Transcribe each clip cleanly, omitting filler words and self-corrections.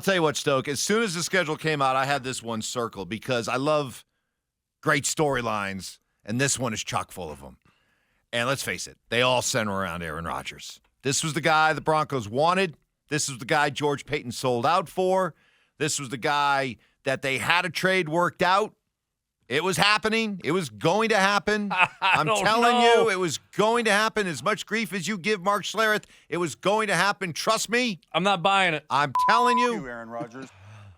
tell you what, Stoke, as soon as the schedule came out, I had this one circled because I love great storylines, and this one is chock full of them. And let's face it, they all center around Aaron Rodgers. This was the guy the Broncos wanted. This was the guy George Paton sold out for. This was the guy that they had a trade worked out. It was happening. It was going to happen. I'm telling you, it was going to happen. As much grief as you give Mark Schlereth, it was going to happen. Trust me. I'm not buying it. I'm telling you. Aaron Rodgers.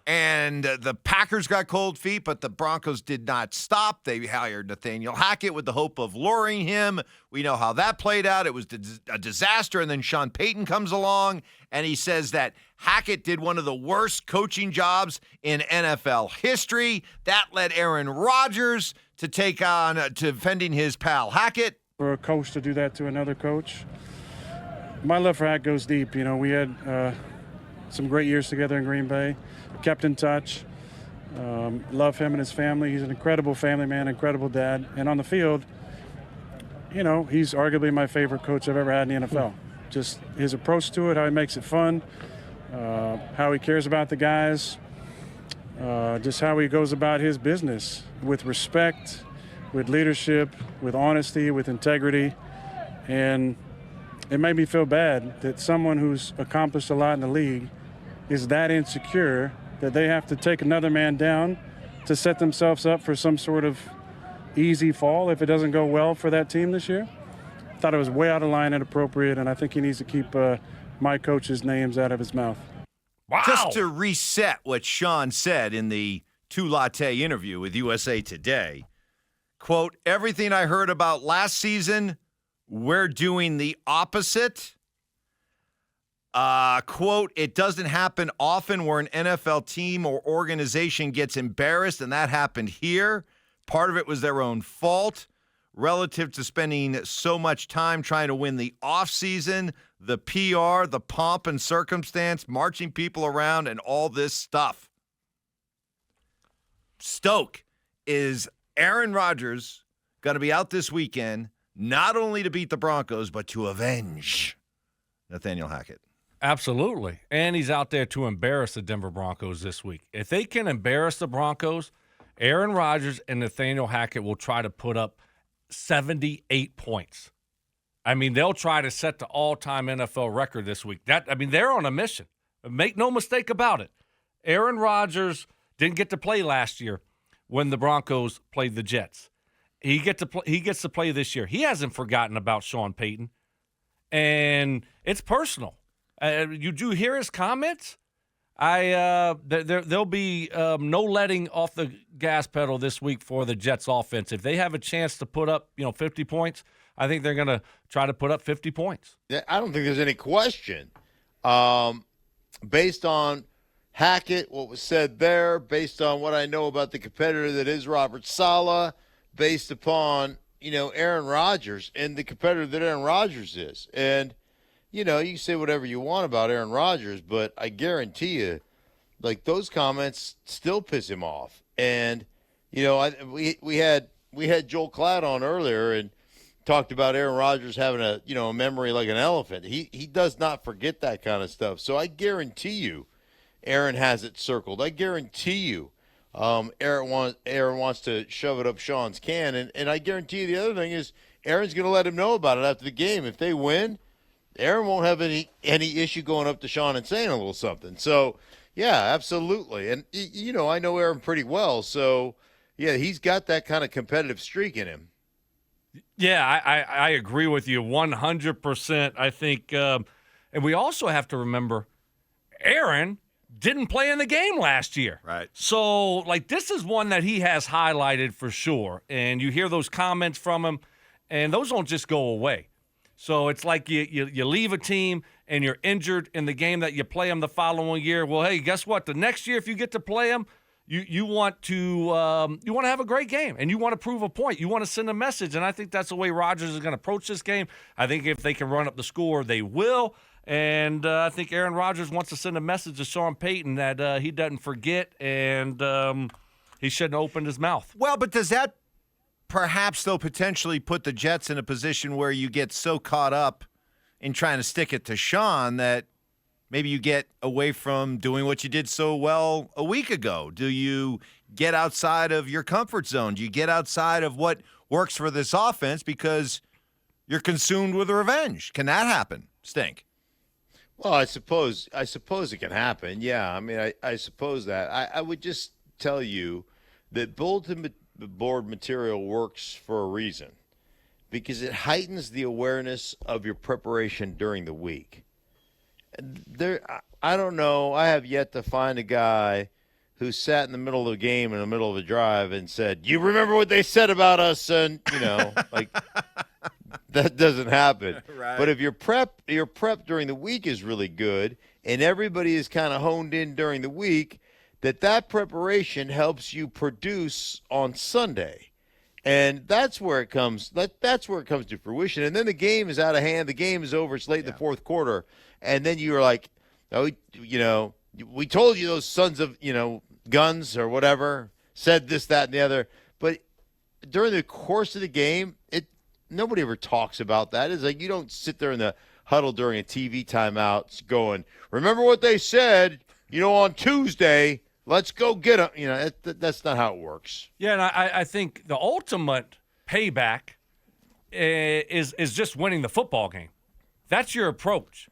And the Packers got cold feet, but the Broncos did not stop. They hired Nathaniel Hackett with the hope of luring him. We know how that played out. It was a disaster. And then Sean Payton comes along, and he says that Hackett did one of the worst coaching jobs in NFL history. That led Aaron Rodgers to take on to defending his pal Hackett. For a coach to do that to another coach, my love for Hackett goes deep. You know, we had some great years together in Green Bay. Kept in touch. Love him and his family. He's an incredible family man, incredible dad. And on the field, you know, he's arguably my favorite coach I've ever had in the NFL. Just his approach to it, how he makes it fun, how he cares about the guys, just how he goes about his business with respect, with leadership, with honesty, with integrity. And it made me feel bad that someone who's accomplished a lot in the league is that insecure that they have to take another man down to set themselves up for some sort of easy fall if it doesn't go well for that team this year. I thought it was way out of line and inappropriate, and I think he needs to keep my coach's names out of his mouth. Wow. Just to reset what Sean said in the Two Latte interview with USA Today, quote, everything I heard about last season, we're doing the opposite. Quote, it doesn't happen often where an NFL team or organization gets embarrassed, and that happened here. Part of it was their own fault relative to spending so much time trying to win the offseason, the PR, the pomp and circumstance, marching people around, and all this stuff. Stoke, is Aaron Rodgers going to be out this weekend not only to beat the Broncos, but to avenge Nathaniel Hackett? Absolutely. And he's out there to embarrass the Denver Broncos this week. If they can embarrass the Broncos, Aaron Rodgers and Nathaniel Hackett will try to put up 78 points. I mean, they'll try to set the all-time NFL record this week. They're on a mission. Make no mistake about it. Aaron Rodgers didn't get to play last year when the Broncos played the Jets. He gets to play this year. He hasn't forgotten about Sean Payton. And it's personal. You do hear his comments? There'll be no letting off the gas pedal this week for the Jets offense. If they have a chance to put up, 50 points, I think they're going to try to put up 50 points. Yeah, I don't think there's any question. Based on Hackett, what was said there, based on what I know about the competitor that is Robert Saleh, based upon, Aaron Rodgers and the competitor that Aaron Rodgers is. And you can say whatever you want about Aaron Rodgers, but I guarantee you, those comments still piss him off. And, we had Joel Klatt on earlier and talked about Aaron Rodgers having a memory like an elephant. He does not forget that kind of stuff. So I guarantee you, Aaron has it circled. I guarantee you, Aaron wants to shove it up Sean's can. And I guarantee you the other thing is Aaron's going to let him know about it after the game. If they win, Aaron won't have any issue going up to Sean and saying a little something. So, yeah, absolutely. And, I know Aaron pretty well. So, yeah, he's got that kind of competitive streak in him. Yeah, I agree with you 100%. I think and we also have to remember Aaron didn't play in the game last year. Right. So, this is one that he has highlighted for sure. And you hear those comments from him, and those don't just go away. So it's like you leave a team and you're injured in the game that you play them the following year. Well, hey, guess what? The next year, if you get to play them, you want to have a great game and you want to prove a point. You want to send a message, and I think that's the way Rodgers is going to approach this game. I think if they can run up the score, they will. And I think Aaron Rodgers wants to send a message to Sean Payton that he doesn't forget, and he shouldn't have opened his mouth. Well, but does that perhaps, though, potentially put the Jets in a position where you get so caught up in trying to stick it to Sean that maybe you get away from doing what you did so well a week ago? Do you get outside of your comfort zone? Do you get outside of what works for this offense because you're consumed with revenge? Can that happen, Stink? Well, I suppose it can happen. Yeah, I mean, I suppose that. I would just tell you that bulletin board material works for a reason, because it heightens the awareness of your preparation during the week. I don't know. I have yet to find a guy who sat in the middle of a game, in the middle of a drive, and said, "You remember what they said about us?" And like that doesn't happen. Right. But if your prep during the week is really good, and everybody is kind of honed in during the week, that preparation helps you produce on Sunday. And that's where it comes. That's where it comes to fruition. And then the game is out of hand. The game is over. It's late in the fourth quarter, and then you're like, "Oh, we told you those sons of guns or whatever said this, that, and the other." But during the course of the game, nobody ever talks about that. It's like you don't sit there in the huddle during a TV timeout going, "Remember what they said? On Tuesday." Let's go get them. That's not how it works. Yeah, and I think the ultimate payback is just winning the football game. That's your approach.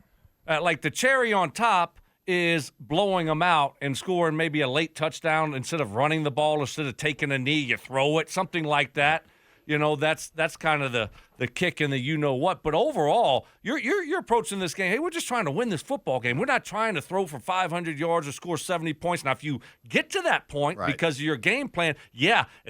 Like the cherry on top is blowing them out and scoring maybe a late touchdown instead of running the ball, instead of taking a knee, you throw it, something like that. That's kind of the kick and the you-know-what. But overall, you're approaching this game, hey, we're just trying to win this football game. We're not trying to throw for 500 yards or score 70 points. Now, if you get to that point because of your game plan,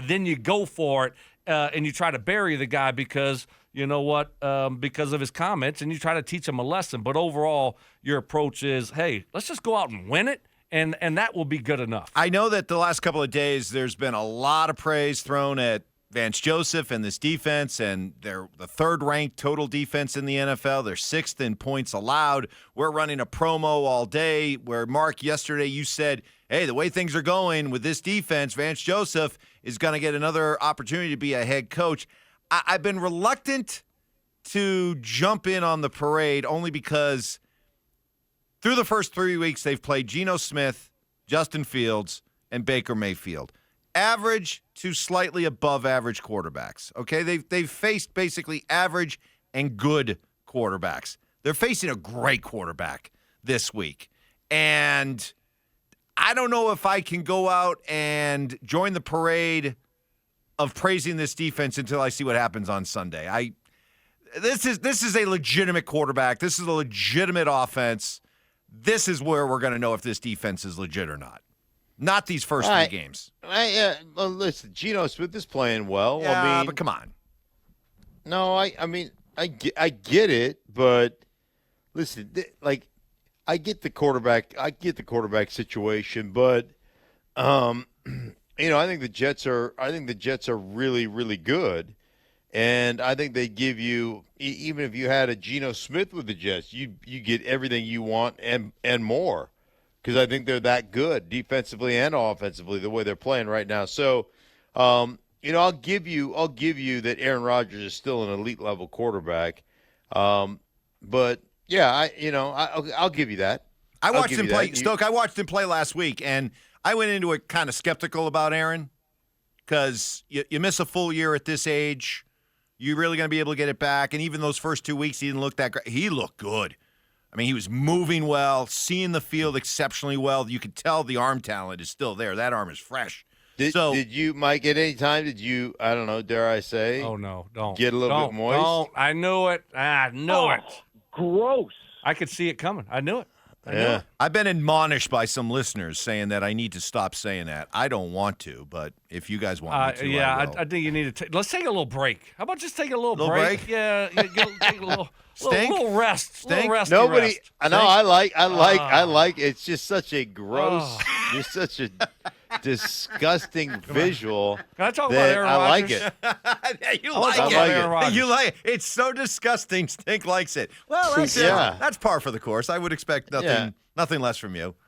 then you go for it and you try to bury the guy because, because of his comments, and you try to teach him a lesson. But overall, your approach is, hey, let's just go out and win it. And that will be good enough. I know that the last couple of days there's been a lot of praise thrown at Vance Joseph and this defense, and they're the third-ranked total defense in the NFL. They're sixth in points allowed. We're running a promo all day where, Mark, yesterday you said, hey, the way things are going with this defense, Vance Joseph is going to get another opportunity to be a head coach. I've been reluctant to jump in on the parade only because through the first 3 weeks they've played Geno Smith, Justin Fields, and Baker Mayfield. Average to slightly above average quarterbacks. Okay, they've faced basically average and good quarterbacks. They're facing a great quarterback this week. And I don't know if I can go out and join the parade of praising this defense until I see what happens on Sunday. This is a legitimate quarterback. This is a legitimate offense. This is where we're going to know if this defense is legit or not. Not these first three games. Well, listen, Geno Smith is playing well. Yeah, but come on. No, I mean, I get it, but listen, I get the quarterback situation, but I think the Jets are really, really good, and I think they give you, even if you had a Geno Smith with the Jets, you get everything you want and more. Because I think they're that good defensively and offensively the way they're playing right now. So, I'll give you that Aaron Rodgers is still an elite level quarterback. But yeah, I'll give you that. I watched him play, Stoke. I watched him play last week, and I went into it kind of skeptical about Aaron because you miss a full year at this age. You're really going to be able to get it back. And even those first 2 weeks, he didn't look that great. He looked good. I mean, he was moving well, seeing the field exceptionally well. You could tell the arm talent is still there. That arm is fresh. Did you, Mike, at any time, I don't know, dare I say? Oh, no, don't. Get a little bit moist? Don't. I knew it. It. Gross. I could see it coming. I knew it. Yeah. I've been admonished by some listeners saying that I need to stop saying that. I don't want to, but if you guys want me to, I will. I think you need to let's take a little break. How about just take a little break? Yeah, take a little little rest. Stink? Nobody. Rest. I know. I like. It's just such a gross. Just such a disgusting visual. Can I talk about Aaron Rodgers? I like it. You I like like it. Aaron Rodgers. You like it. It's so disgusting. Stink likes it. Well, that's Yeah. That's par for the course. I would expect nothing less from you.